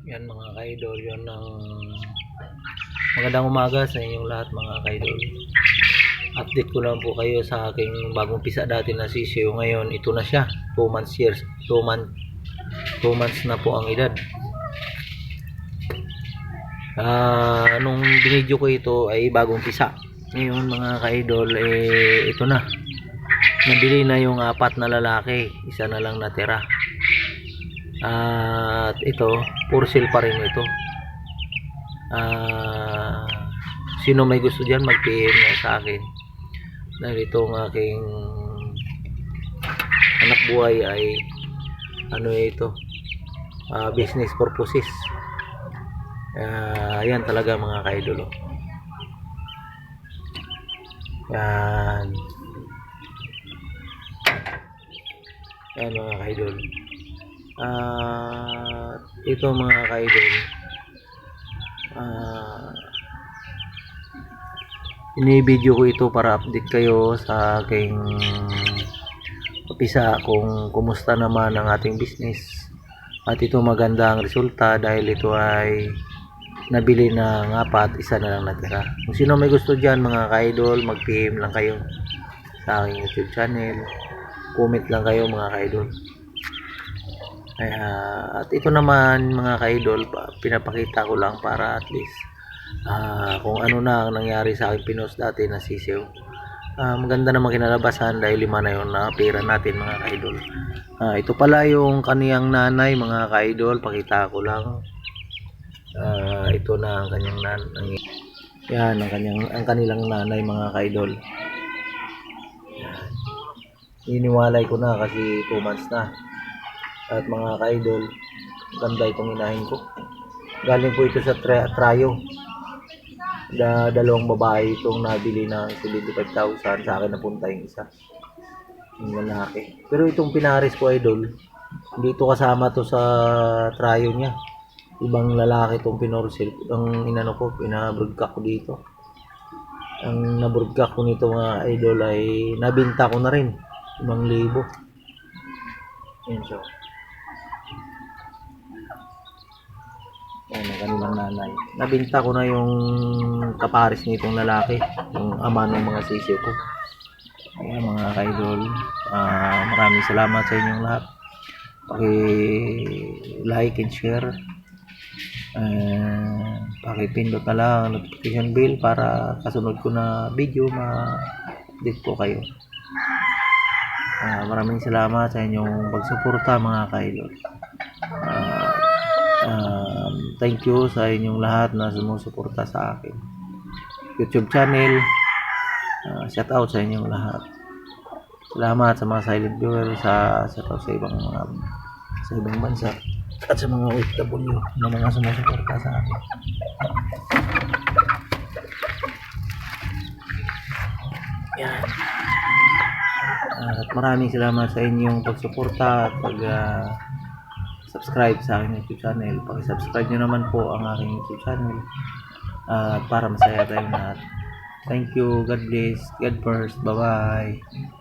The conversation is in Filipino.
Yan mga ka-idol, yun ang magandang umaga sa inyong lahat mga ka-idol. Update ko lang po kayo sa aking bagong pisa dati na sisiyo. Ngayon ito na siya, 2 months na po ang edad. Nung binidyo ko ito ay bagong pisa. Ngayon mga ka-idol, ito na, nabili na yung 4 na lalaki, isa na lang natira. At ito, for sale pa rin ito. Sino may gusto dyan, mag-PM na sa akin. Dahil itong aking anak buhay ay ito, business purposes. Yan talaga mga ka-idol. Yan mga ka-idol. Ito mga ka-idol, ini-video ko ito para update kayo sa aking pisa kung kumusta naman ang ating business. At ito maganda ang resulta dahil ito ay nabili ng 4, isa na lang natira. Kung sino may gusto dyan mga ka-idol, mag-PM lang kayo sa aking YouTube channel, comment lang kayo mga ka-idol. At ito naman mga ka-idol, pinapakita ko lang para at least kung ano na ang nangyari sa aking pinost dati na sisiw. Maganda naman kinalabasan dahil 5 na yun na pera natin mga ka-idol. Ito pala yung kaniyang nanay mga ka-idol, pakita ko lang. Ito na ang kanyang nanay. Yan ang kanilang nanay mga ka-idol. Iniwalay ko na kasi 2 months na. At mga ka-idol, ganda itong inahin ko. Galing po ito sa Trayo. Dalawang babae itong nabili ng 75,000. Sa akin napunta yung isa, yung lalaki. Pero itong pinaris ko idol, dito kasama to sa Trayo niya. Ibang lalaki itong pinorsil. Ang inano ko, pinabrugkak ko dito. Ang nabrugkak ko nito mga idol ay nabinta ko na rin, 5,000. Yan siya. Yan ang kanilang nanay. Nabinta ko na yung kapares nitong lalaki, yung ama ng mga sisiw ko. Ayan mga ka-idol, maraming salamat sa inyong lahat. Paki-like and share, paki-pindot na lang ang notification bell para kasunod ko na video ma-update ko kayo. Maraming salamat sa inyong pagsuporta mga ka-idol. Thank you sa inyong lahat na sumusuporta sa akin YouTube channel. Shout out sa inyong lahat. Salamat sa mga silent viewers, shout out sa ibang bansa at sa mga OFW na mga sumusuporta sa akin. Yan. At maraming salamat sa inyong pagsuporta at subscribe sa aking YouTube channel. Paki-subscribe nyo naman po ang aking YouTube channel para masaya tayong lahat. Thank you. God bless. God first. Bye-bye.